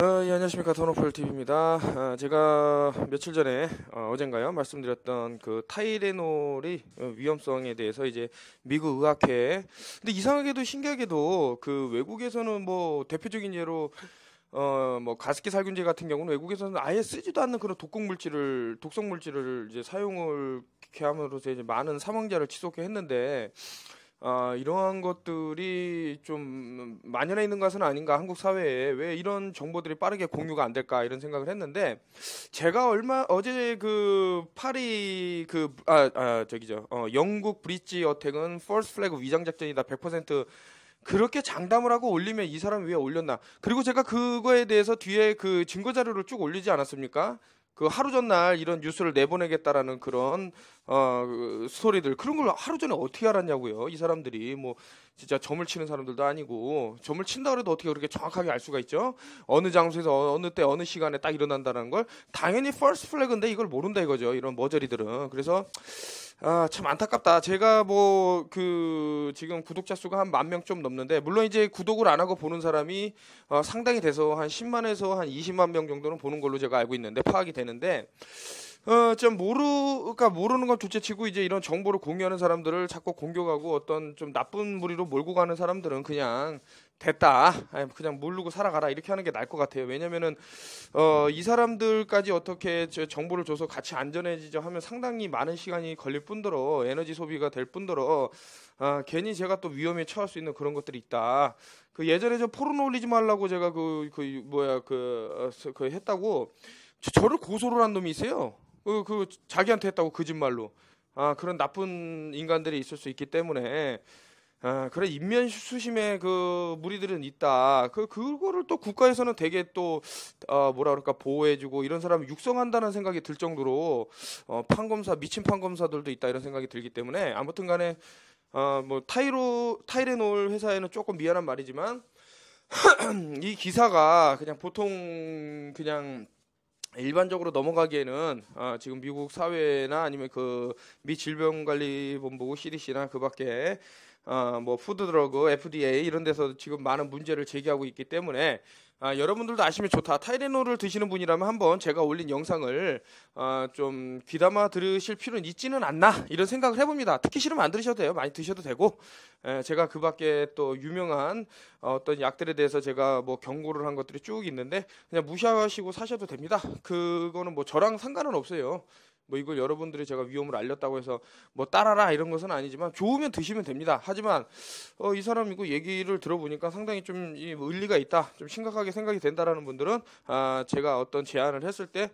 예, 안녕하십니까. 톤오플TV입니다. 제가 며칠 전에 어젠가요 말씀드렸던 그 타이레놀의 위험성에 대해서 이제 미국 의학회, 근데 이상하게도 신기하게도 그 외국에서는 뭐 대표적인 예로 뭐 가습기 살균제 같은 경우는 외국에서는 아예 쓰지도 않는 그런 독성 물질을 이제 사용을 이렇게 함으로써 이제 많은 사망자를 치솟게 했는데, 이러한 것들이 좀 만연해 있는 것은 아닌가, 한국 사회에 왜 이런 정보들이 빠르게 공유가 안 될까 이런 생각을 했는데, 제가 어제 그 파리 영국 브릿지 어택은 퍼스트 플래그 위장 작전이다 100% 그렇게 장담을 하고 올리면 이 사람이 왜 올렸나? 그리고 제가 그거에 대해서 뒤에 그 증거 자료를 쭉 올리지 않았습니까? 그 하루 전날 이런 뉴스를 내보내겠다라는 그런 그 스토리들, 그런 걸 하루 전에 어떻게 알았냐고요. 이 사람들이 뭐 진짜 점을 치는 사람들도 아니고, 점을 친다 그래도 어떻게 그렇게 정확하게 알 수가 있죠? 어느 장소에서 어느 때 어느 시간에 딱 일어난다는 걸 당연히 퍼스트 플래그인데 이걸 모른다 이거죠. 이런 머저리들은. 그래서 참 안타깝다. 제가 뭐 지금 구독자 수가 한 10,000명 좀 넘는데, 물론 이제 구독을 안 하고 보는 사람이 상당히 돼서 한 10만에서 한 20만 명 정도는 보는 걸로 제가 알고 있는데, 파악이 되는데, 좀 그러니까 모르는 건 둘째치고 이제 이런 정보를 공유하는 사람들을 자꾸 공격하고 어떤 좀 나쁜 무리로 몰고 가는 사람들은 그냥 됐다, 그냥 모르고 살아가라 이렇게 하는 게 나을 것 같아요. 왜냐면은 이 사람들까지 어떻게 정보를 줘서 같이 안전해지죠 하면 상당히 많은 시간이 걸릴 뿐더러 에너지 소비가 될 뿐더러 괜히 제가 또 위험에 처할 수 있는 그런 것들이 있다. 그 예전에 저 포르노 올리지 말라고 제가 했다고 저를 고소를 한 놈이 있어요. 자기한테 했다고 거짓말로. 그런 나쁜 인간들이 있을 수 있기 때문에, 그래, 인면수심의 그 무리들은 있다. 그거를 또 국가에서는 되게 또 뭐라 그럴까, 보호해주고 이런 사람을 육성한다는 생각이 들 정도로 판검사, 미친 판검사들도 있다 이런 생각이 들기 때문에, 아무튼간에 뭐 타이레놀 회사에는 조금 미안한 말이지만 이 기사가 그냥 보통 그냥 일반적으로 넘어가기에는 지금 미국 사회나 아니면 그 미 질병관리본부 CDC나 그밖에 뭐 푸드드러그 FDA 이런 데서 지금 많은 문제를 제기하고 있기 때문에, 여러분들도 아시면 좋다. 타이레놀을 드시는 분이라면 한번 제가 올린 영상을 좀 귀담아 들으실 필요는 있지는 않나 이런 생각을 해봅니다. 듣기 싫으면 안 들으셔도 돼요. 많이 드셔도 되고, 제가 그밖에 또 유명한 어떤 약들에 대해서 제가 뭐 경고를 한 것들이 쭉 있는데 그냥 무시하시고 사셔도 됩니다. 그거는 뭐 저랑 상관은 없어요. 뭐 이걸 여러분들이 제가 위험을 알렸다고 해서 뭐 따라라 이런 것은 아니지만, 좋으면 드시면 됩니다. 하지만 이 사람 이거 얘기를 들어보니까 상당히 좀 의리가 있다, 좀 심각하게 생각이 된다라는 분들은 제가 어떤 제안을 했을 때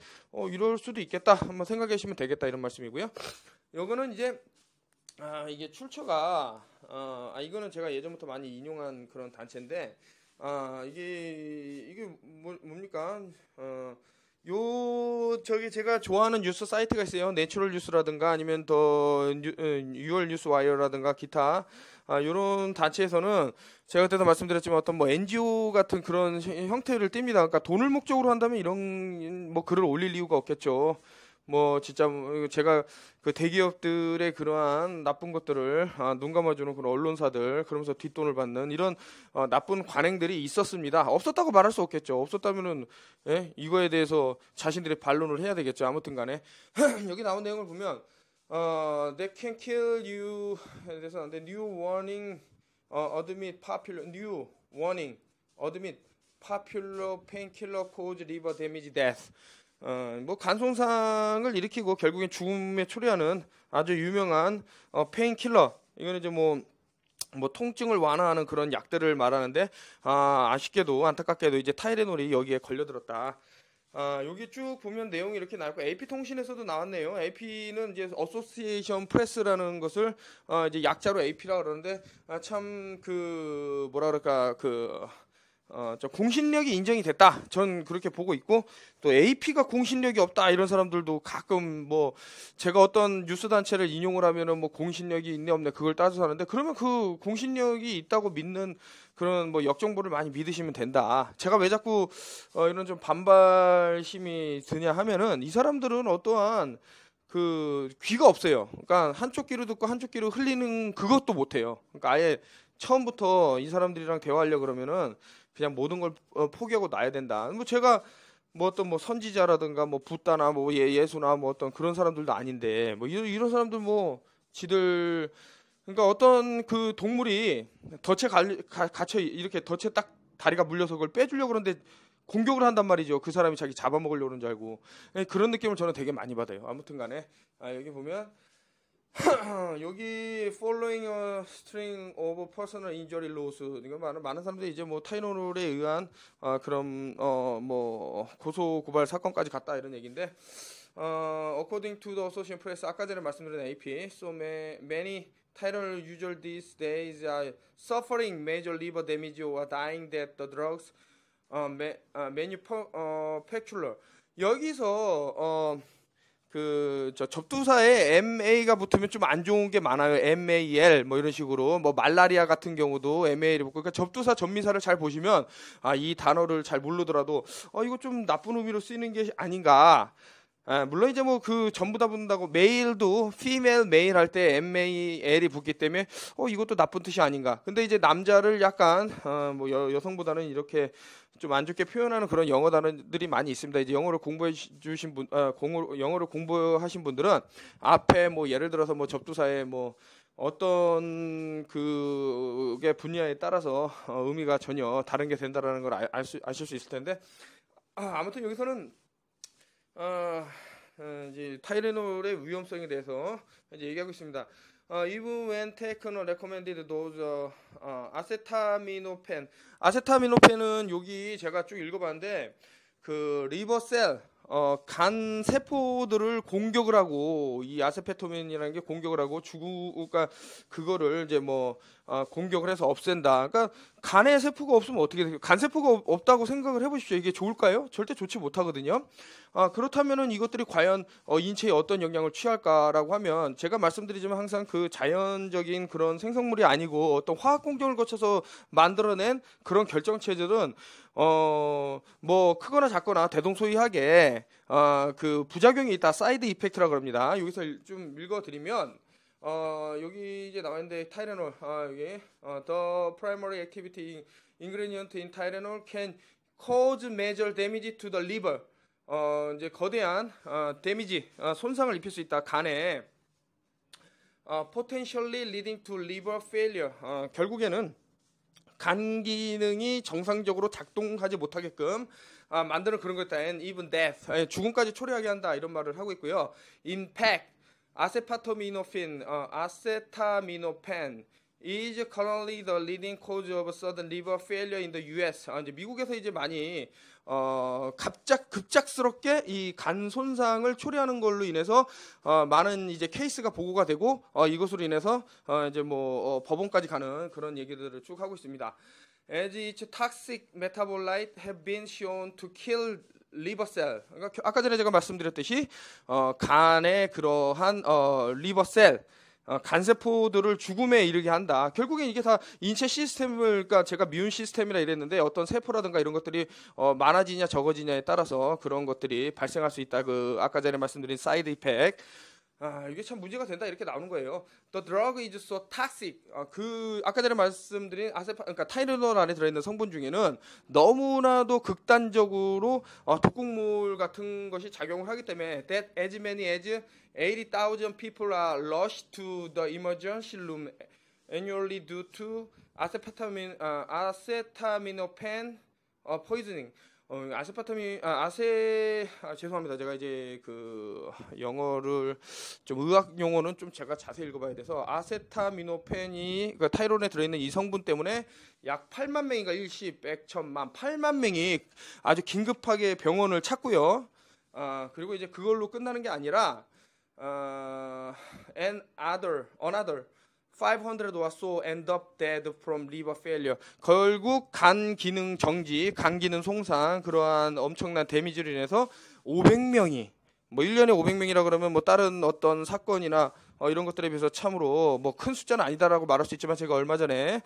이럴 수도 있겠다 한번 생각해 주시면 되겠다 이런 말씀이고요. 요거는 이제 이게 출처가 이거는 제가 예전부터 많이 인용한 그런 단체인데, 이게 뭡니까? 제가 좋아하는 뉴스 사이트가 있어요. 내추럴 뉴스라든가 아니면 더 유월 뉴스 와이어라든가 기타 요런 단체에서는 제가 그때도 말씀드렸지만 어떤 뭐 NGO 같은 그런 형태를 띱니다. 그러니까 돈을 목적으로 한다면 이런 뭐 글을 올릴 이유가 없겠죠. 뭐 진짜 제가 그 대기업들의 그러한 나쁜 것들을 눈 감아주는 그런 언론사들, 그러면서 뒷돈을 받는 이런 나쁜 관행들이 있었습니다. 없었다고 말할 수 없겠죠. 없었다면은 이거에 대해서 자신들이 반론을 해야 되겠죠. 아무튼간에 여기 나온 내용을 보면 they can kill you 그래서 new warning admit popular painkiller cause liver damage death. 뭐 간송상을 일으키고 결국엔 죽음에 초래하는 아주 유명한 페인킬러, 이거는 이제 뭐 통증을 완화하는 그런 약들을 말하는데, 아쉽게도 안타깝게도 이제 타이레놀이 여기에 걸려들었다. 여기 쭉 보면 내용이 이렇게 나왔고, AP통신에서도 나왔네요. AP는 이제 어소시에이션 프레스라는 것을 이제 약자로 AP라 그러는데, 참 뭐라 그럴까, 공신력이 인정이 됐다. 전 그렇게 보고 있고, 또 AP가 공신력이 없다 이런 사람들도 가끔 뭐 제가 어떤 뉴스 단체를 인용을 하면은 뭐 공신력이 있네 없네 그걸 따져서 하는데, 그러면 그 공신력이 있다고 믿는 그런 뭐 역정보를 많이 믿으시면 된다. 제가 왜 자꾸 이런 좀 반발심이 드냐 하면은, 이 사람들은 어떠한 귀가 없어요. 그러니까 한쪽 귀로 듣고 한쪽 귀로 흘리는 그것도 못해요. 그러니까 아예 처음부터 이 사람들이랑 대화하려고 그러면은 그냥 모든 걸 포기하고 놔야 된다. 뭐 제가 뭐 어떤 뭐 선지자라든가 뭐 붓다나 뭐 예수나 뭐 어떤 그런 사람들도 아닌데 뭐 이런 사람들 뭐 지들 그러니까 어떤 그 동물이 갇혀 이렇게 덫에 딱 다리가 물려서 그걸 빼주려고 그러는데 공격을 한단 말이죠. 그 사람이 자기 잡아먹으려고 그러는 줄 알고. 그런 느낌을 저는 되게 많이 받아요. 아무튼 간에 여기 보면 여기 following a string of personal injury laws 이거 많은 사람들이 이제 뭐 타이노롤에 의한 그런 뭐 고소 고발 사건까지 갔다 이런 얘기인데 according to the Associated Press 아까 전에 말씀드린 AP so many Tylenol users these days are suffering major liver damage or dying that the drugs manufacturer 여기서 저 접두사에 MA가 붙으면 좀 안 좋은 게 많아요. MAL 뭐 이런 식으로 뭐 말라리아 같은 경우도 MAL이 붙고 그러니까 접두사 전미사를 잘 보시면 이 단어를 잘 모르더라도 이거 좀 나쁜 의미로 쓰이는 게 아닌가. 물론 이제 뭐 그 전부 다 붙는다고 메일도 female male 할 때 MAL이 붙기 때문에 이것도 나쁜 뜻이 아닌가. 근데 이제 남자를 약간 뭐 여성보다는 이렇게 좀 안 좋게 표현하는 그런 영어 단어들이 많이 있습니다. 이제 영어를 공부해 주신 분, 영어를 공부하신 분들은 앞에 뭐 예를 들어서 뭐 접두사에 뭐 어떤 그게 분야에 따라서 의미가 전혀 다른 게 된다라는 걸 아실 수 있을 텐데 아무튼 여기서는 이제 타이레놀의 위험성에 대해서 이제 얘기하고 있습니다. Even when taken or recommended dose 아세타미노펜. 아세타미노펜은 여기 제가 쭉 읽어봤는데 그 리버셀 간 세포들을 공격을 하고 이 아세페토민이라는 게 공격을 하고 그러니까 그거를 이제 뭐 공격을 해서 없앤다. 그러니까 간에 세포가 없으면 어떻게 돼요? 간 세포가 없다고 생각을 해보십시오. 이게 좋을까요? 절대 좋지 못하거든요. 그렇다면은 이것들이 과연 인체에 어떤 영향을 취할까라고 하면 제가 말씀드리지만 항상 그 자연적인 그런 생성물이 아니고 어떤 화학 공정을 거쳐서 만들어낸 그런 결정체들은 뭐 크거나 작거나 대동소이하게 그 부작용이 있다. 사이드 이펙트라고 합니다. 여기서 좀 읽어드리면 여기 이제 나와 있는데 타이레놀 여기 the primary activity ingredient in Tylenol can cause major damage to the liver. 이제 거대한 데미지 손상을 입힐 수 있다. 간에 potentially leading to liver failure. 결국에는 간 기능이 정상적으로 작동하지 못하게끔 만드는 그런 것이다. And even death. 죽음까지 초래하게 한다. 이런 말을 하고 있고요. In fact, 아세타미노펜 is currently the leading cause of sudden liver failure in the U.S. 이제 미국에서 이제 많이 급작스럽게 이 간 손상을 초래하는 걸로 인해서 많은 이제 케이스가 보고가 되고 이것으로 인해서 이제 뭐 법원까지 가는 그런 얘기들을 쭉 하고 있습니다. As its toxic metabolites have been shown to kill liver cell. 그러니까 아까 전에 제가 말씀드렸듯이 간의 그러한 리버 셀 간세포들을 죽음에 이르게 한다. 결국엔 이게 다 인체 시스템을, 그러니까 제가 미운 시스템이라 이랬는데 어떤 세포라든가 이런 것들이 많아지냐 적어지냐에 따라서 그런 것들이 발생할 수 있다. 그 아까 전에 말씀드린 사이드 이펙트. 이게 참 문제가 된다 이렇게 나오는 거예요. The drug is so toxic. 그 아까 전에 말씀드린 그러니까 타이레놀 안에 들어있는 성분 중에는 너무나도 극단적으로 독극물 같은 것이 작용을 하기 때문에 that as many as 80,000 people are rushed to the emergency room annually due to acetaminophen poisoning. 죄송합니다. 제가 이제 그 영어를 좀 의학 용어는 좀 제가 자세히 읽어봐야 돼서 아세타미노펜이 그 타이론에 들어있는 이 성분 때문에 약 8만 명인가 1십 100, 1000만 8만 명이 아주 긴급하게 병원을 찾고요. 그리고 이제 그걸로 끝나는 게 아니라 another 500 or so end up dead from liver failure. 결국 간 기능 정지, 간 기능 송상 그러한 엄청난 데미지로 인해서 500명이 뭐 1년에 500명이라 그러면 뭐 다른 어떤 사건이나 이런 것들에 비해서 참으로 뭐 큰 숫자는 아니다라고 말할 수 있지만 제가 얼마 전에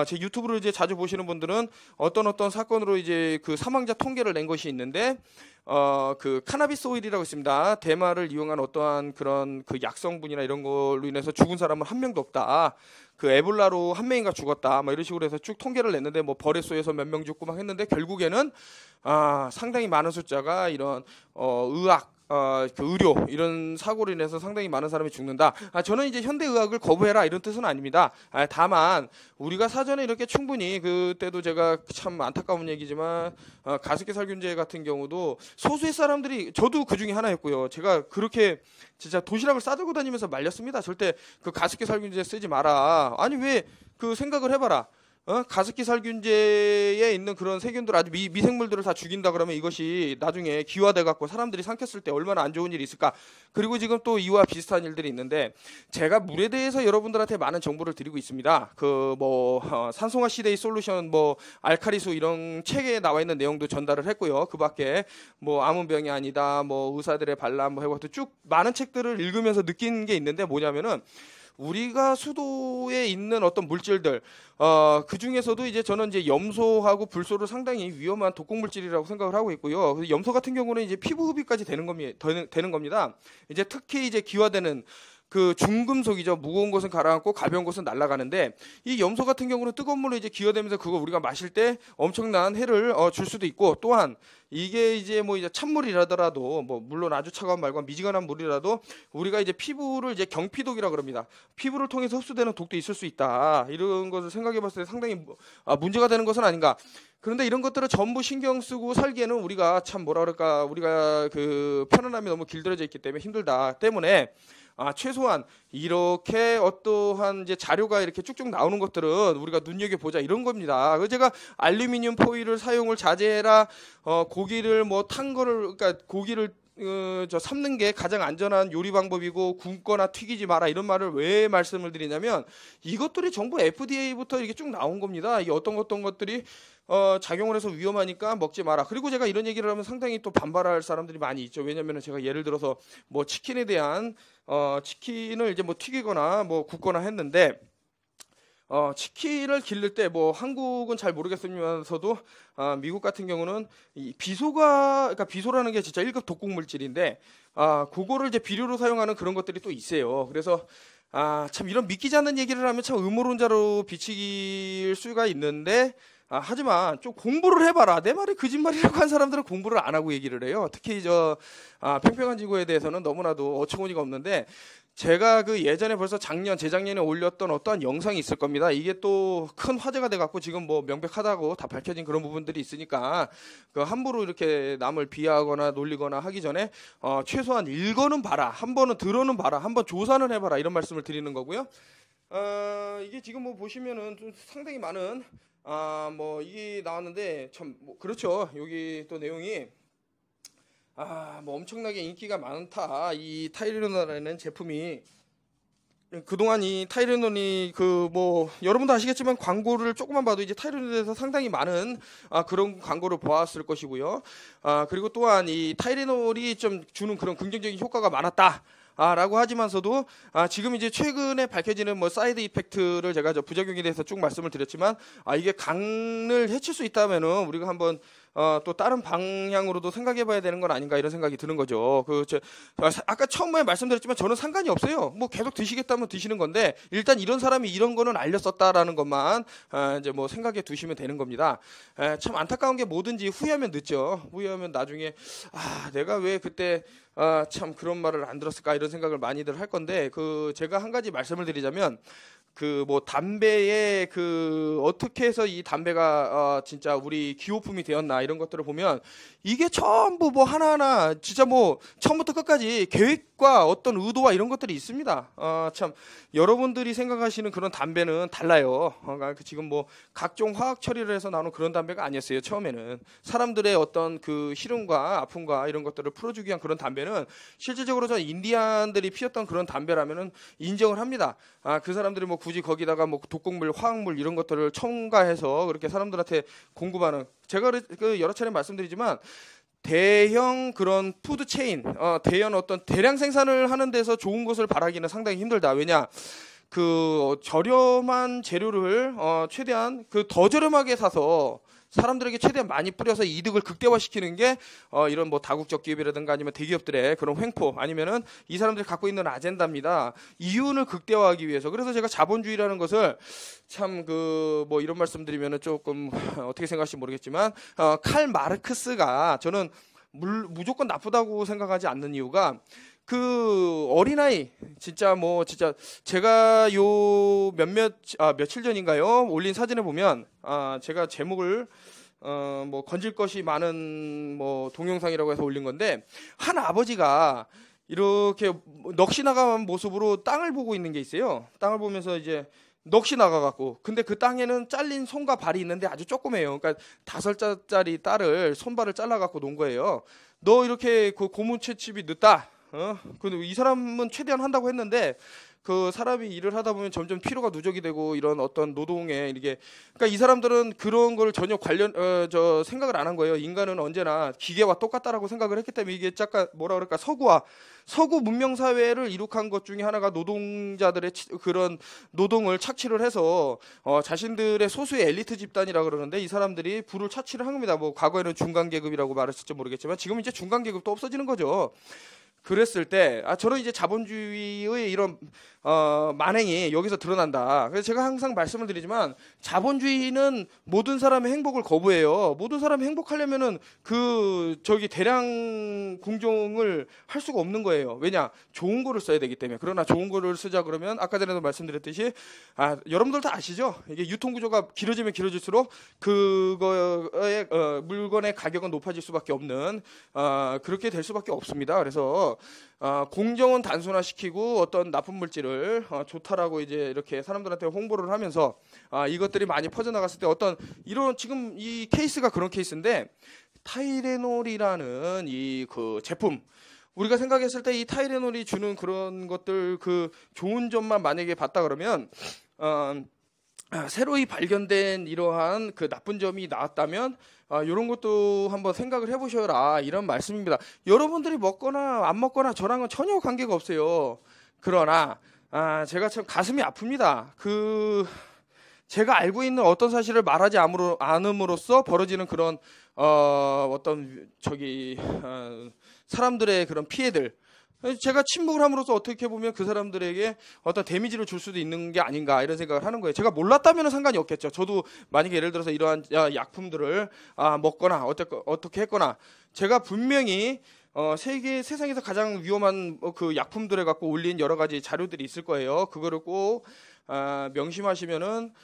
제 유튜브를 이제 자주 보시는 분들은 어떤 사건으로 이제 그 사망자 통계를 낸 것이 있는데 그 카나비스 오일이라고 있습니다. 대마를 이용한 어떠한 그런 그 약성분이나 이런 걸로 인해서 죽은 사람은 한 명도 없다. 그 에볼라로 한 명인가 죽었다, 뭐 이런 식으로 해서 쭉 통계를 냈는데 뭐 벌에소에서 몇 명 죽고 막 했는데 결국에는 상당히 많은 숫자가 이런 의학 그 의료 이런 사고로 인해서 상당히 많은 사람이 죽는다. 저는 이제 현대의학을 거부해라 이런 뜻은 아닙니다. 다만 우리가 사전에 이렇게 충분히, 그때도 제가 참 안타까운 얘기지만 가습기 살균제 같은 경우도 소수의 사람들이, 저도 그 중에 하나였고요. 제가 그렇게 진짜 도시락을 싸들고 다니면서 말렸습니다. 절대 그 가습기 살균제 쓰지 마라. 아니 왜 그 생각을 해봐라. 가습기 살균제에 있는 그런 세균들, 아주 미생물들을 다 죽인다 그러면 이것이 나중에 기화돼 갖고 사람들이 삼켰을 때 얼마나 안 좋은 일이 있을까. 그리고 지금 또 이와 비슷한 일들이 있는데, 제가 물에 대해서 여러분들한테 많은 정보를 드리고 있습니다. 산성화 시데이 솔루션, 알카리수 이런 책에 나와 있는 내용도 전달을 했고요. 그 밖에 암은병이 아니다, 의사들의 반란 해갖고 쭉 많은 책들을 읽으면서 느낀 게 있는데, 뭐냐면은 우리가 수도에 있는 어떤 물질들, 그 중에서도 이제 저는 이제 염소하고 불소를 상당히 위험한 독성 물질이라고 생각을 하고 있고요. 염소 같은 경우는 이제 피부 흡입까지 되는 겁니다. 이제 특히 이제 기화되는 그 중금속이죠. 무거운 것은 가라앉고 가벼운 것은 날아가는데, 이 염소 같은 경우는 뜨거운 물로 이제 기화되면서 그거 우리가 마실 때 엄청난 해를 줄 수도 있고, 또한 이게 이제 이제 찬물이라더라도 물론 아주 차가운 말과 미지근한 물이라도 우리가 이제 피부를 이제 경피독이라 그럽니다. 피부를 통해서 흡수되는 독도 있을 수 있다. 이런 것을 생각해 봤을 때 상당히 문제가 되는 것은 아닌가. 그런데 이런 것들을 전부 신경 쓰고 살기에는 우리가 참 우리가 그 편안함이 너무 길들여져 있기 때문에 힘들다 때문에, 최소한 이렇게 어떠한 이제 자료가 이렇게 쭉쭉 나오는 것들은 우리가 눈여겨보자 이런 겁니다. 제가 알루미늄 포일을 사용을 자제해라, 고기를 탄 거를, 그러니까 고기를 삶는 게 가장 안전한 요리 방법이고 굽거나 튀기지 마라 이런 말을 왜 말씀을 드리냐면, 이것들이 전부 FDA부터 이렇게 쭉 나온 겁니다. 이게 어떤 것들이 작용을 해서 위험하니까 먹지 마라. 그리고 제가 이런 얘기를 하면 상당히 또 반발할 사람들이 많이 있죠. 왜냐면은 제가 예를 들어서 치킨에 대한 치킨을 이제 튀기거나 굽거나 했는데, 치킨을 기를 때 한국은 잘 모르겠으면서도 미국 같은 경우는 이 그러니까 비소라는 게 진짜 1급 독극 물질인데, 그거를 이제 비료로 사용하는 그런 것들이 또 있어요. 그래서 참 이런 믿기지 않는 얘기를 하면 참 음모론자로 비치길 수가 있는데, 하지만 좀 공부를 해봐라. 내 말이 거짓말이라고 한 사람들은 공부를 안 하고 얘기를 해요. 특히 평평한 지구에 대해서는 너무나도 어처구니가 없는데, 제가 그 예전에 벌써 재작년에 올렸던 어떠한 영상이 있을 겁니다. 이게 또 큰 화제가 돼갖고 지금 명백하다고 다 밝혀진 그런 부분들이 있으니까, 함부로 이렇게 남을 비하하거나 놀리거나 하기 전에 최소한 읽어는 봐라, 한 번은 들어는 봐라, 한번 조사는 해봐라 이런 말씀을 드리는 거고요. 이게 지금 보시면은 좀 상당히 많은 이게 나왔는데, 참 그렇죠. 여기 또 내용이 엄청나게 인기가 많다. 이 타이레놀이라는 제품이, 그동안 이 타이레놀이 여러분도 아시겠지만 광고를 조금만 봐도 이제 타이레놀에 대해서 상당히 많은 그런 광고를 보았을 것이고요. 그리고 또한 이 타이레놀이 좀 주는 그런 긍정적인 효과가 많았다. 라고 하지만서도 지금 이제 최근에 밝혀지는 사이드 이펙트를 제가 부작용에 대해서 쭉 말씀을 드렸지만, 이게 간을 해칠 수 있다면은 우리가 한번 또 다른 방향으로도 생각해봐야 되는 건 아닌가 이런 생각이 드는 거죠. 아까 처음에 말씀드렸지만 저는 상관이 없어요. 계속 드시겠다면 드시는 건데, 일단 이런 사람이 이런 거는 알렸었다라는 것만 이제 생각해 두시면 되는 겁니다. 참 안타까운 게 뭐든지 후회하면 늦죠. 후회하면 나중에 내가 왜 그때 참 그런 말을 안 들었을까 이런 생각을 많이들 할 건데, 제가 한 가지 말씀을 드리자면, 담배에 어떻게 해서 이 담배가 진짜 우리 기호품이 되었나 이런 것들을 보면, 이게 전부 하나하나 진짜 처음부터 끝까지 계획과 어떤 의도와 이런 것들이 있습니다. 참 여러분들이 생각하시는 그런 담배는 달라요. 지금 각종 화학 처리를 해서 나오는 그런 담배가 아니었어요. 처음에는 사람들의 어떤 시름과 아픔과 이런 것들을 풀어주기 위한 그런 담배는, 실질적으로 저 인디안들이 피웠던 그런 담배라면은 인정을 합니다. 그 사람들이 굳이 거기다가 독극물, 화학물 이런 것들을 첨가해서 그렇게 사람들한테 공급하는, 제가 여러 차례 말씀드리지만, 대형 그런 푸드 체인, 대형 어떤 대량 생산을 하는 데서 좋은 것을 바라기는 상당히 힘들다. 왜냐? 저렴한 재료를 최대한 더 저렴하게 사서 사람들에게 최대한 많이 뿌려서 이득을 극대화시키는 게 이런 뭐 다국적 기업이라든가 아니면 대기업들의 그런 횡포 아니면은 이 사람들이 갖고 있는 아젠다입니다. 이윤을 극대화하기 위해서. 그래서 제가 자본주의라는 것을 참 그 뭐 이런 말씀드리면은 조금 어떻게 생각하실지 모르겠지만 칼 마르크스가 저는 무조건 나쁘다고 생각하지 않는 이유가 그 어린아이 진짜 제가 요 며칠 전인가요 올린 사진을 보면 제가 제목을 뭐 건질 것이 많은 뭐 동영상이라고 해서 올린 건데 한 아버지가 이렇게 넋이 나간 모습으로 땅을 보고 있는 게 있어요. 땅을 보면서 이제 넋이 나가갖고 근데 그 땅에는 잘린 손과 발이 있는데 아주 조그매요. 그러니까 5살짜리 딸을 손발을 잘라갖고 놓은 거예요. 너 이렇게 그 고문 채집이 늦다. 근데 이 사람은 최대한 한다고 했는데 그 사람이 일을 하다 보면 점점 피로가 누적이 되고 이런 어떤 노동에 이게 그러니까 이 사람들은 그런 걸 전혀 생각을 안 한 거예요. 인간은 언제나 기계와 똑같다라고 생각을 했기 때문에 이게 약간 뭐라 그럴까 서구 문명 사회를 이룩한 것 중에 하나가 노동자들의 그런 노동을 착취를 해서 자신들의 소수의 엘리트 집단이라 그러는데 이 사람들이 부를 착취를 한 겁니다. 뭐 과거에는 중간 계급이라고 말했을지 모르겠지만 지금 이제 중간 계급도 없어지는 거죠. 그랬을 때 저는 이제 자본주의의 이런 만행이 여기서 드러난다. 그래서 제가 항상 말씀을 드리지만 자본주의는 모든 사람의 행복을 거부해요. 모든 사람이 행복하려면은 대량 공정을 할 수가 없는 거예요. 왜냐? 좋은 거를 써야 되기 때문에. 그러나 좋은 거를 쓰자 그러면 아까 전에도 말씀드렸듯이 여러분들 다 아시죠? 이게 유통 구조가 길어지면 길어질수록 그거의 물건의 가격은 높아질 수밖에 없는 그렇게 될 수밖에 없습니다. 그래서 공정은 단순화시키고 어떤 나쁜 물질을 좋다라고 이제 이렇게 사람들한테 홍보를 하면서 이것들이 많이 퍼져나갔을 때 어떤 이런 지금 이 케이스가 그런 케이스인데 타이레놀이라는 이 그 제품 우리가 생각했을 때 이 타이레놀이 주는 그런 것들 그 좋은 점만 만약에 봤다 그러면 새로이 발견된 이러한 그 나쁜 점이 나왔다면 이런 것도 한번 생각을 해보셔라 이런 말씀입니다. 여러분들이 먹거나 안 먹거나 저랑은 전혀 관계가 없어요. 그러나 제가 참 가슴이 아픕니다. 제가 알고 있는 어떤 사실을 말하지 않음으로써 벌어지는 그런 사람들의 그런 피해들. 제가 침묵을 함으로써 어떻게 보면 그 사람들에게 어떤 데미지를 줄 수도 있는 게 아닌가 이런 생각을 하는 거예요. 제가 몰랐다면 상관이 없겠죠. 저도 만약에 예를 들어서 이러한 약품들을 먹거나 어떻게 했거나 제가 분명히 세상에서 가장 위험한 그 약품들을 갖고 올린 여러 가지 자료들이 있을 거예요. 그거를 꼭 명심하시면은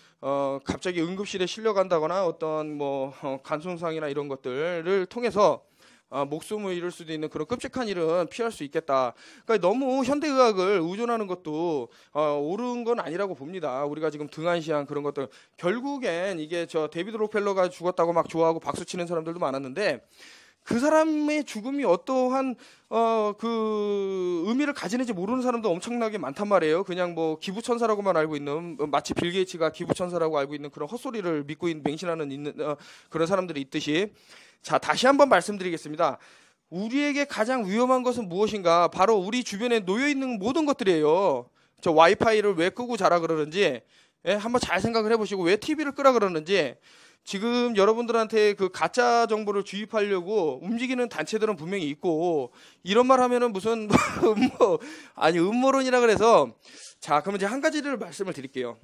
갑자기 응급실에 실려간다거나 어떤 간 손상이나 이런 것들을 통해서 목숨을 잃을 수도 있는 그런 끔찍한 일은 피할 수 있겠다. 그러니까 너무 현대의학을 의존하는 것도 옳은 건 아니라고 봅니다. 우리가 지금 등한시한 그런 것들 결국엔 이게 데비드 록펠러가 죽었다고 막 좋아하고 박수치는 사람들도 많았는데 그 사람의 죽음이 어떠한 그 의미를 가지는지 모르는 사람도 엄청나게 많단 말이에요. 그냥 기부천사라고만 알고 있는 마치 빌 게이츠가 기부천사라고 알고 있는 그런 헛소리를 믿고 맹신하는 그런 사람들이 있듯이 자, 다시 한번 말씀드리겠습니다. 우리에게 가장 위험한 것은 무엇인가? 바로 우리 주변에 놓여 있는 모든 것들이에요. 저 와이파이를 왜 끄고 자라 그러는지 한번 잘 생각을 해보시고 왜 TV를 끄라 그러는지 지금 여러분들한테 그 가짜 정보를 주입하려고 움직이는 단체들은 분명히 있고 이런 말 하면은 무슨 음모론이라 그래서 자, 그러면 이제 한 가지를 말씀을 드릴게요.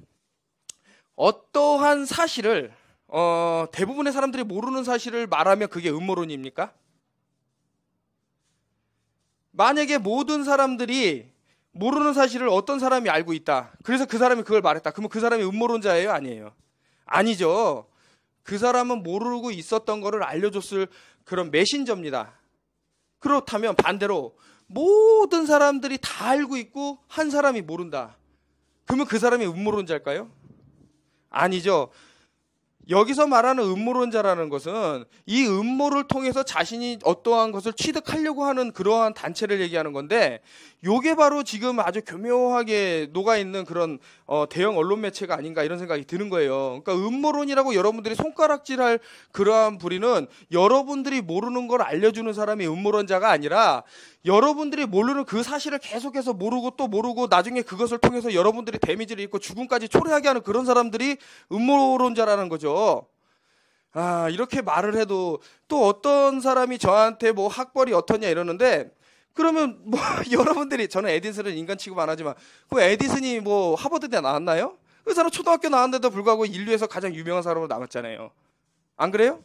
어떠한 사실을 대부분의 사람들이 모르는 사실을 말하면 그게 음모론입니까? 만약에 모든 사람들이 모르는 사실을 어떤 사람이 알고 있다. 그래서 그 사람이 그걸 말했다. 그러면 그 사람이 음모론자예요? 아니에요? 아니죠. 그 사람은 모르고 있었던 거를 알려줬을 그런 메신저입니다. 그렇다면 반대로 모든 사람들이 다 알고 있고 한 사람이 모른다. 그러면 그 사람이 음모론자일까요? 아니죠. 여기서 말하는 음모론자라는 것은 이 음모를 통해서 자신이 어떠한 것을 취득하려고 하는 그러한 단체를 얘기하는 건데 요게 바로 지금 아주 교묘하게 녹아있는 그런 대형 언론 매체가 아닌가 이런 생각이 드는 거예요. 그러니까 음모론이라고 여러분들이 손가락질할 그러한 부리는 여러분들이 모르는 걸 알려주는 사람이 음모론자가 아니라 여러분들이 모르는 그 사실을 계속해서 모르고 또 모르고 나중에 그것을 통해서 여러분들이 데미지를 입고 죽음까지 초래하게 하는 그런 사람들이 음모론자라는 거죠. 이렇게 말을 해도 또 어떤 사람이 저한테 뭐 학벌이 어떠냐 이러는데, 그러면 뭐 여러분들이, 저는 에디슨을 인간 취급 안 하지만 그 에디슨이 뭐 하버드대 나왔나요? 그 사람 초등학교 나왔는데도 불구하고 인류에서 가장 유명한 사람으로 남았잖아요. 안 그래요?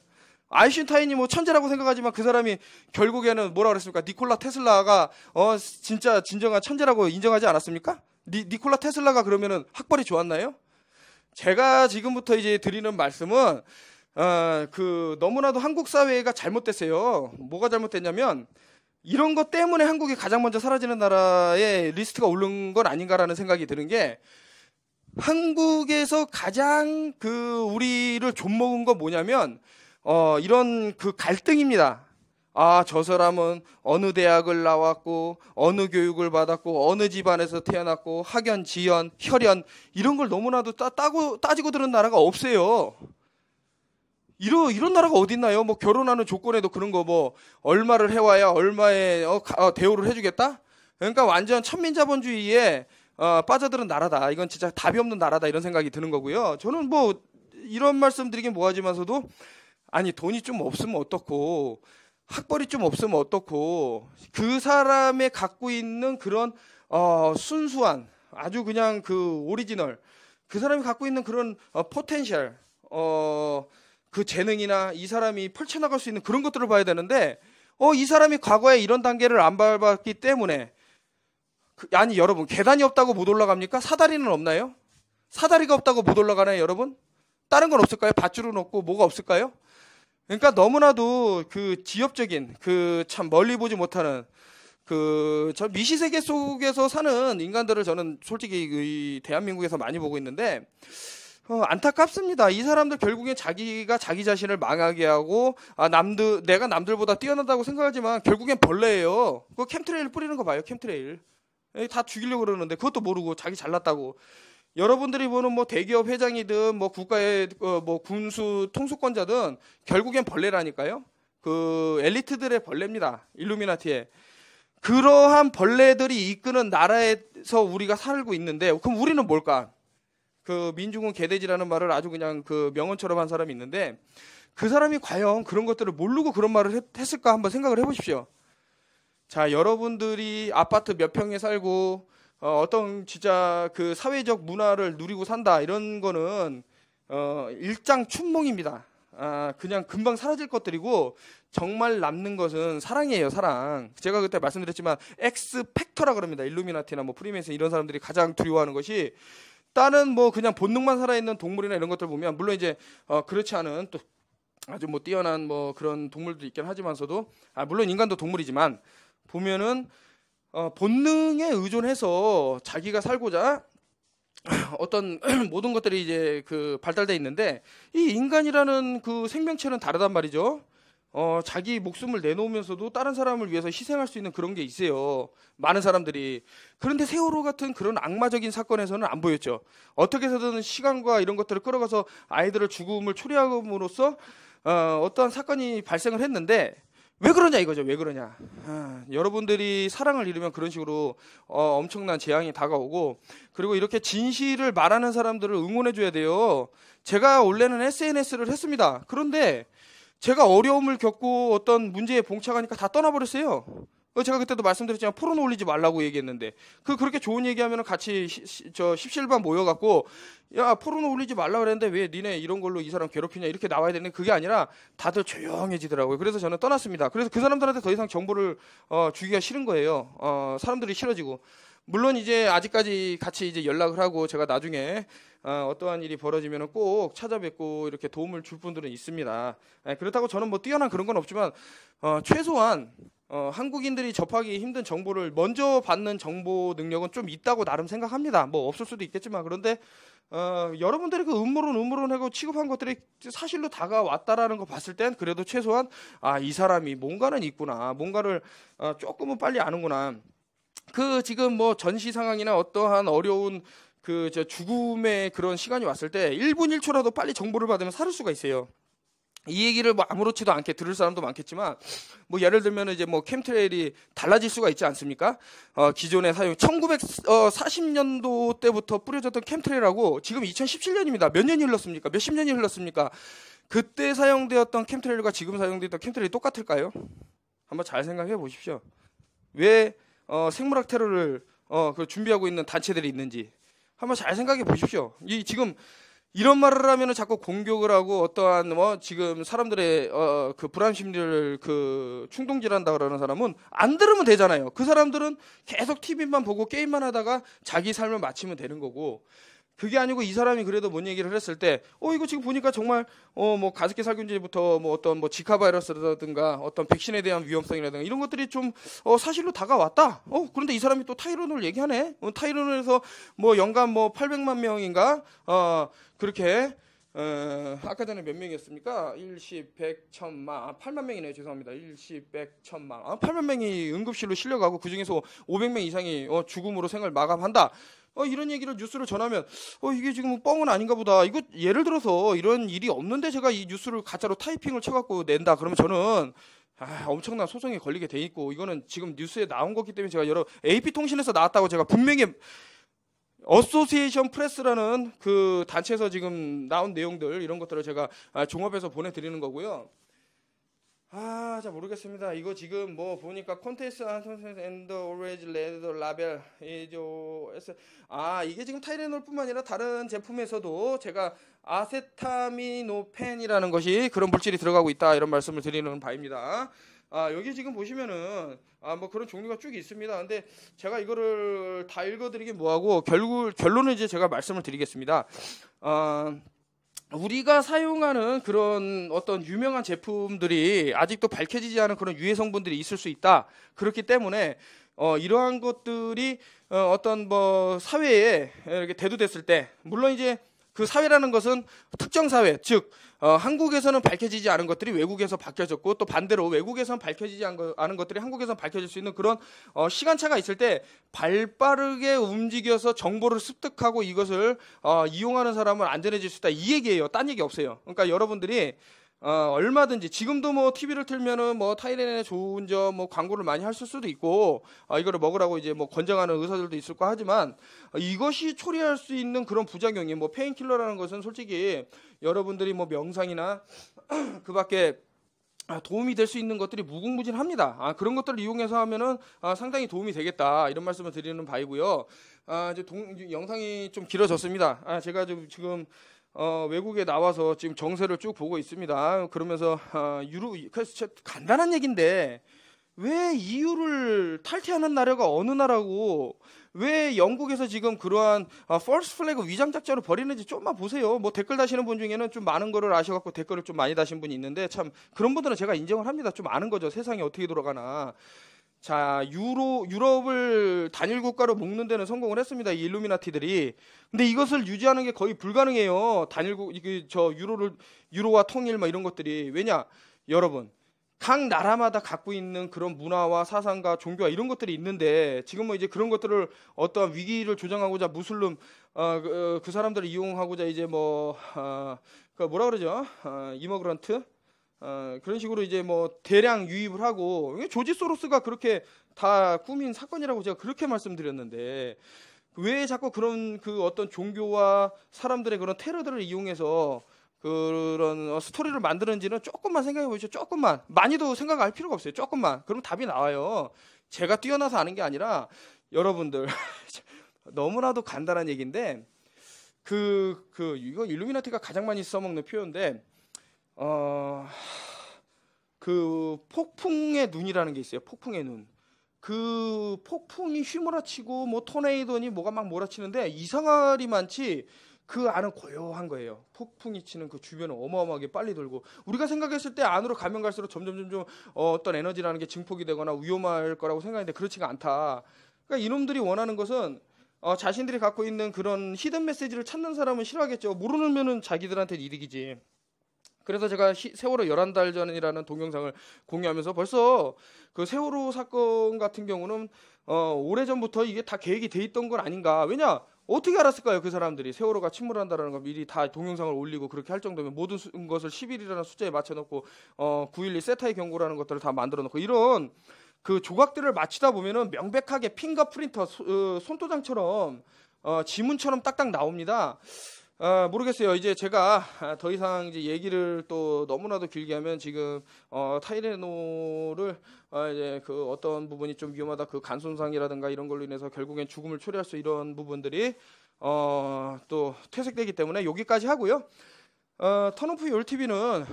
아인슈타인이 뭐 천재라고 생각하지만 그 사람이 결국에는 뭐라 그랬습니까? 니콜라 테슬라가 진짜 진정한 천재라고 인정하지 않았습니까? 니콜라 테슬라가 그러면은 학벌이 좋았나요? 제가 지금부터 이제 드리는 말씀은 너무나도 한국 사회가 잘못됐어요. 뭐가 잘못됐냐면 이런 것 때문에 한국이 가장 먼저 사라지는 나라의 리스트가 오른 건 아닌가라는 생각이 드는 게, 한국에서 가장 우리를 좀먹은 건 뭐냐면 이런 갈등입니다. 저 사람은 어느 대학을 나왔고 어느 교육을 받았고 어느 집안에서 태어났고 학연, 지연, 혈연 이런 걸 너무나도 따지고 들은 나라가 없어요. 이런 나라가 어딨나요? 뭐 결혼하는 조건에도 그런 거 뭐 얼마를 해와야 얼마의 대우를 해주겠다? 그러니까 완전 천민자본주의에 빠져드는 나라다. 이건 진짜 답이 없는 나라다. 이런 생각이 드는 거고요. 저는 뭐 이런 말씀 드리긴 뭐하지만서도, 아니 돈이 좀 없으면 어떻고 학벌이 좀 없으면 어떻고, 그 사람의 갖고 있는 그런 순수한 아주 그냥 오리지널, 그 사람이 갖고 있는 그런 포텐셜, 그 재능이나 이 사람이 펼쳐나갈 수 있는 그런 것들을 봐야 되는데, 이 사람이 과거에 이런 단계를 안 밟았기 때문에, 아니 여러분, 계단이 없다고 못 올라갑니까? 사다리는 없나요? 사다리가 없다고 못 올라가나요, 여러분? 다른 건 없을까요? 밧줄은 없고 뭐가 없을까요? 그러니까 너무나도 지엽적인, 참 멀리 보지 못하는 저 미시세계 속에서 사는 인간들을 저는 솔직히 대한민국에서 많이 보고 있는데, 안타깝습니다. 이 사람들 결국엔 자기가 자기 자신을 망하게 하고, 내가 남들보다 뛰어나다고 생각하지만 결국엔 벌레예요. 그 캠트레일 뿌리는 거 봐요. 캠트레일 다 죽이려고 그러는데 그것도 모르고 자기 잘났다고. 여러분들이 보는 뭐 대기업 회장이든 뭐 국가의 뭐 군수 통수권자든 결국엔 벌레라니까요. 엘리트들의 벌레입니다. 일루미나티의. 그러한 벌레들이 이끄는 나라에서 우리가 살고 있는데, 그럼 우리는 뭘까? 민중은 개돼지라는 말을 아주 그냥 명언처럼 한 사람이 있는데, 그 사람이 과연 그런 것들을 모르고 그런 말을 했을까 한번 생각을 해보십시오. 자, 여러분들이 아파트 몇 평에 살고 어떤 진짜 사회적 문화를 누리고 산다, 이런 거는 일장춘몽입니다. 그냥 금방 사라질 것들이고, 정말 남는 것은 사랑이에요. 사랑. 제가 그때 말씀드렸지만 엑스팩터라 그럽니다. 일루미나티나 뭐 프리메이슨 이런 사람들이 가장 두려워하는 것이, 다른 뭐 그냥 본능만 살아있는 동물이나 이런 것들 보면, 물론 이제 그렇지 않은 또 아주 뭐 뛰어난 뭐 그런 동물도 있긴 하지만서도, 물론 인간도 동물이지만 보면은 본능에 의존해서 자기가 살고자 어떤 모든 것들이 이제 발달돼 있는데, 이 인간이라는 생명체는 다르단 말이죠. 자기 목숨을 내놓으면서도 다른 사람을 위해서 희생할 수 있는 그런 게 있어요. 많은 사람들이. 그런데 세월호 같은 그런 악마적인 사건에서는 안 보였죠. 어떻게 해서든 시간과 이런 것들을 끌어가서 아이들을 죽음을 초래함으로써 어떠한 사건이 발생을 했는데, 왜 그러냐 이거죠. 왜 그러냐. 여러분들이 사랑을 잃으면 그런 식으로 엄청난 재앙이 다가오고, 그리고 이렇게 진실을 말하는 사람들을 응원해줘야 돼요. 제가 원래는 SNS를 했습니다. 그런데 제가 어려움을 겪고 어떤 문제에 봉착하니까 다 떠나버렸어요. 제가 그때도 말씀드렸지만 포르노 올리지 말라고 얘기했는데, 그렇게 좋은 얘기하면 같이 십실반 모여갖고, 야 포르노 올리지 말라 그랬는데 왜 니네 이런 걸로 이 사람 괴롭히냐, 이렇게 나와야 되는데 그게 아니라 다들 조용해지더라고요. 그래서 저는 떠났습니다. 그래서 그 사람들한테 더 이상 정보를 주기가 싫은 거예요. 사람들이 싫어지고. 물론 이제 아직까지 같이 이제 연락을 하고, 제가 나중에 어떠한 일이 벌어지면 꼭 찾아뵙고 이렇게 도움을 줄 분들은 있습니다. 그렇다고 저는 뭐 뛰어난 그런 건 없지만 최소한 한국인들이 접하기 힘든 정보를 먼저 받는 정보 능력은 좀 있다고 나름 생각합니다. 뭐 없을 수도 있겠지만, 그런데 여러분들이 음모론하고 취급한 것들이 사실로 다가왔다라는 거 봤을 땐 그래도 최소한 이 사람이 뭔가는 있구나, 뭔가를 조금은 빨리 아는구나. 지금 뭐 전시 상황이나 어떠한 어려운 죽음의 그런 시간이 왔을 때 1분 1초라도 빨리 정보를 받으면 살을 수가 있어요. 이 얘기를 뭐 아무렇지도 않게 들을 사람도 많겠지만, 뭐 예를 들면 이제 뭐 캠트레일이 달라질 수가 있지 않습니까? 기존의 사용 1940년도 때부터 뿌려졌던 캠트레일하고 지금 2017년입니다. 몇 년이 흘렀습니까? 몇십 년이 흘렀습니까? 그때 사용되었던 캠트레일과 지금 사용되었던 캠트레일이 똑같을까요? 한번 잘 생각해 보십시오. 왜 생물학 테러를 준비하고 있는 단체들이 있는지 한번 잘 생각해 보십시오. 지금 이런 말을 하면은 자꾸 공격을 하고 어떠한 지금 사람들의 그 불안 심리를 충동질한다 그러는 사람은 안 들으면 되잖아요. 그 사람들은 계속 TV만 보고 게임만 하다가 자기 삶을 마치면 되는 거고, 그게 아니고 이 사람이 그래도 뭔 얘기를 했을 때 이거 지금 보니까 정말 뭐 가습기 살균제부터 뭐 어떤 뭐 지카 바이러스라든가 어떤 백신에 대한 위험성이라든가 이런 것들이 좀 사실로 다가왔다. 그런데 이 사람이 또 타이레놀 얘기하네. 타이레놀에서 뭐 연간 뭐 800만 명인가 그렇게 아까 전에 몇 명이었습니까? 10, 100, 1000만 8만 명이네요. 죄송합니다. 10, 100, 1000만 8만 명이 응급실로 실려가고 그중에서 500명 이상이 죽음으로 생을 마감한다. 이런 얘기를 뉴스를 전하면 이게 지금 뻥은 아닌가 보다. 이거 예를 들어서 이런 일이 없는데 제가 이 뉴스를 가짜로 타이핑을 쳐갖고 낸다. 그러면 저는 엄청난 소송에 걸리게 돼 있고, 이거는 지금 뉴스에 나온 거기 때문에 제가 여러 AP통신에서 나왔다고 제가 분명히 어소시에이션 프레스라는 그 단체에서 지금 나온 내용들 이런 것들을 제가 종합해서 보내드리는 거고요. 잘 모르겠습니다. 이거 지금 뭐 보니까 콘테스트 앤드 오레지 레드 라벨 이게 지금 타이레놀뿐만 아니라 다른 제품에서도 제가 아세타미노펜이라는 것이 그런 물질이 들어가고 있다 이런 말씀을 드리는 바입니다. 여기 지금 보시면은 뭐 그런 종류가 쭉 있습니다. 근데 제가 이거를 다 읽어드리긴 뭐하고 결론은 이제 제가 말씀을 드리겠습니다. 우리가 사용하는 그런 어떤 유명한 제품들이 아직도 밝혀지지 않은 그런 유해 성분들이 있을 수 있다. 그렇기 때문에 이러한 것들이 어떤 뭐 사회에 이렇게 대두됐을 때, 물론 이제 그 사회라는 것은 특정 사회, 즉 한국에서는 밝혀지지 않은 것들이 외국에서 밝혀졌고, 또 반대로 외국에서는 밝혀지지 않은 것들이 한국에서는 밝혀질 수 있는 그런 시간차가 있을 때 발빠르게 움직여서 정보를 습득하고 이것을 이용하는 사람은 안전해질 수 있다, 이 얘기예요. 딴 얘기 없어요. 그러니까 여러분들이 얼마든지 지금도 뭐 TV를 틀면은 뭐 타이레놀의 좋은 점 뭐 광고를 많이 할 수도 있고, 이거를 먹으라고 이제 뭐 권장하는 의사들도 있을 거 하지만, 이것이 초래할 수 있는 그런 부작용이 뭐 페인킬러라는 것은 솔직히 여러분들이 뭐 명상이나 그밖에 도움이 될 수 있는 것들이 무궁무진합니다. 그런 것들을 이용해서 하면은 상당히 도움이 되겠다 이런 말씀을 드리는 바이고요. 이제 영상이 좀 길어졌습니다. 제가 지금 외국에 나와서 지금 정세를 쭉 보고 있습니다. 그러면서 그래서 간단한 얘기인데, 왜 EU를 탈퇴하는 나라가 어느 나라고 왜 영국에서 지금 그러한 false flag 위장 작전을 벌이는지 좀만 보세요. 뭐 댓글 다시는 분 중에는 좀 많은 거를 아셔갖고 댓글을 좀 많이 다신 분이 있는데, 참 그런 분들은 제가 인정을 합니다. 좀 아는 거죠. 세상이 어떻게 돌아가나. 자, 유럽을 단일 국가로 묶는 데는 성공을 했습니다. 이 일루미나티들이. 근데 이것을 유지하는 게 거의 불가능해요. 유로와 통일 뭐 이런 것들이. 왜냐? 여러분, 각 나라마다 갖고 있는 그런 문화와 사상과 종교와 이런 것들이 있는데, 지금 뭐 이제 그런 것들을 어떠한 위기를 조장하고자 무슬림 그 사람들을 이용하고자 이제 그 뭐라 그러죠? 이머그런트? 그런 식으로 이제 뭐 대량 유입을 하고, 조지 소로스가 그렇게 다 꾸민 사건이라고 제가 그렇게 말씀드렸는데, 왜 자꾸 그런 그 어떤 종교와 사람들의 그런 테러들을 이용해서 그런 스토리를 만드는지는 조금만 생각해 보시죠. 조금만. 많이도 생각할 필요가 없어요. 조금만. 그럼 답이 나와요. 제가 뛰어나서 아는 게 아니라 여러분들 너무나도 간단한 얘기인데, 이거 일루미나티가 가장 많이 써먹는 표현인데, 그 폭풍의 눈이라는 게 있어요. 폭풍의 눈. 그 폭풍이 휘몰아치고 뭐 토네이도니 뭐가 막 몰아치는데 이상하리 많지 그 안은 고요한 거예요. 폭풍이 치는 그 주변은 어마어마하게 빨리 돌고, 우리가 생각했을 때 안으로 가면 갈수록 점점 어떤 에너지라는 게 증폭이 되거나 위험할 거라고 생각했는데 그렇지가 않다. 그러니까 이놈들이 원하는 것은 자신들이 갖고 있는 그런 히든 메시지를 찾는 사람은 싫어하겠죠. 모르면은 자기들한테 이득이지. 그래서 제가 세월호 11달 전이라는 동영상을 공유하면서 벌써 그 세월호 사건 같은 경우는 오래전부터 이게 다 계획이 돼 있던 건 아닌가. 왜냐? 어떻게 알았을까요? 그 사람들이 세월호가 침몰한다라는 걸 미리 다 동영상을 올리고 그렇게 할 정도면 모든 것을 11이라는 숫자에 맞춰놓고 9.12 세타의 경고라는 것들을 다 만들어놓고, 이런 그 조각들을 맞추다 보면은 명백하게 핑거 프린터 손도장처럼 지문처럼 딱딱 나옵니다. 모르겠어요. 이제 제가 더 이상 이제 얘기를 또 너무나도 길게 하면 지금 타이레놀을 이제 그 어떤 부분이 좀 위험하다, 그 간 손상이라든가 이런 걸로 인해서 결국엔 죽음을 초래할 수 이런 부분들이 또 퇴색되기 때문에 여기까지 하고요. 턴오프 열TV는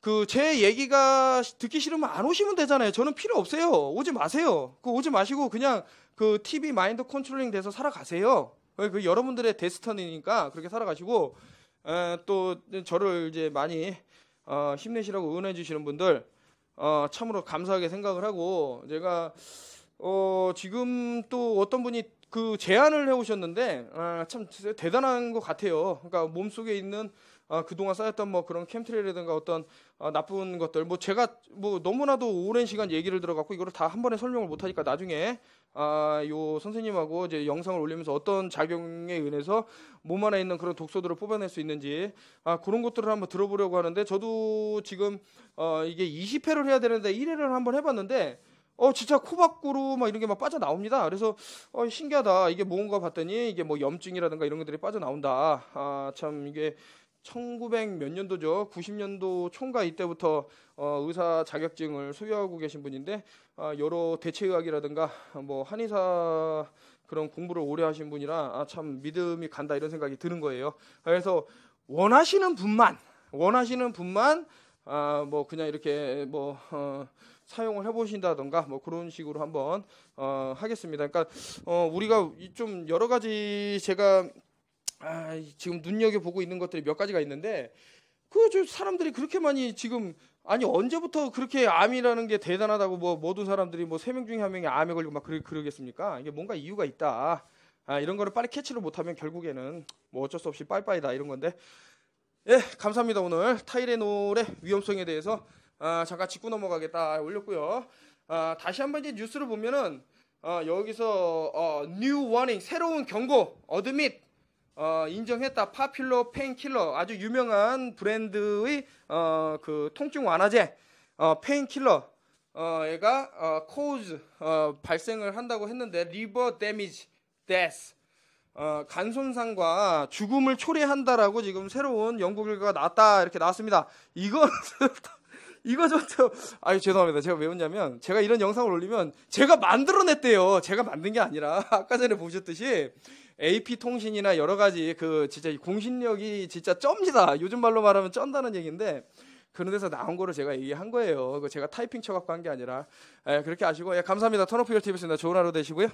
그 제 얘기가 듣기 싫으면 안 오시면 되잖아요. 저는 필요 없어요. 오지 마세요. 그 오지 마시고 그냥 그 TV 마인드 컨트롤링 돼서 살아가세요. 그 여러분들의 데스티니니까 그렇게 살아가시고, 또 저를 이제 많이 힘내시라고 응원해 주시는 분들 참으로 감사하게 생각을 하고, 제가 지금 또 어떤 분이 그 제안을 해오셨는데 참 대단한 것 같아요. 그러니까 몸속에 있는 그동안 쌓였던 뭐 그런 캠트레이라든가 어떤 나쁜 것들, 뭐 제가 뭐 너무나도 오랜 시간 얘기를 들어갖고 이거를 다 한 번에 설명을 못하니까 나중에 요 선생님하고 이제 영상을 올리면서 어떤 작용에 의해서 몸 안에 있는 그런 독소들을 뽑아낼 수 있는지 그런 것들을 한번 들어보려고 하는데, 저도 지금 이게 20회를 해야 되는데 1회를 한번 해봤는데 진짜 코 밖으로 막 이런 게 막 빠져나옵니다. 그래서 신기하다. 이게 뭔가 봤더니 이게 뭐 염증이라든가 이런 것들이 빠져나온다. 참 이게 1900 몇 년도죠. 90년도 총과 이때부터 의사 자격증을 소유하고 계신 분인데, 여러 대체의학이라든가 뭐 한의사 그런 공부를 오래 하신 분이라 참 믿음이 간다 이런 생각이 드는 거예요. 그래서 원하시는 분만 뭐 그냥 이렇게 뭐 사용을 해보신다던가 뭐 그런 식으로 한번 하겠습니다. 그러니까 우리가 좀 여러 가지 제가 지금 눈여겨보고 있는 것들이 몇 가지가 있는데, 그 사람들이 그렇게 많이 지금, 아니 언제부터 그렇게 암이라는 게 대단하다고 뭐 모든 사람들이 뭐 3명 중에 1명이 암에 걸리고 막 그러겠습니까? 이게 뭔가 이유가 있다. 이런 거를 빨리 캐치를 못하면 결국에는 뭐 어쩔 수 없이 빠이빠이다 이런 건데, 예, 감사합니다. 오늘 타이레놀의 위험성에 대해서 잠깐 짚고 넘어가겠다 올렸고요. 다시 한번 이제 뉴스를 보면은 여기서 뉴 워닝, 새로운 경고, 어드밋 인정했다. 파퓰러 페인킬러, 아주 유명한 브랜드의 그 통증 완화제 페인킬러 얘가 코즈 발생을 한다고 했는데, 리버 데미지 데스, 간 손상과 죽음을 초래한다라고 지금 새로운 연구 결과가 나왔다 이렇게 나왔습니다. 이거 좀 죄송합니다. 제가 왜 웃냐면, 제가 이런 영상을 올리면 제가 만들어냈대요. 제가 만든 게 아니라 아까 전에 보셨듯이 AP통신이나 여러 가지 그 진짜 공신력이 진짜 쩝니다. 요즘 말로 말하면 쩐다는 얘기인데, 그런 데서 나온 거를 제가 얘기한 거예요. 제가 타이핑 쳐갖고 한 게 아니라. 그렇게 아시고, 감사합니다. 턴오프 열TV였습니다. 좋은 하루 되시고요.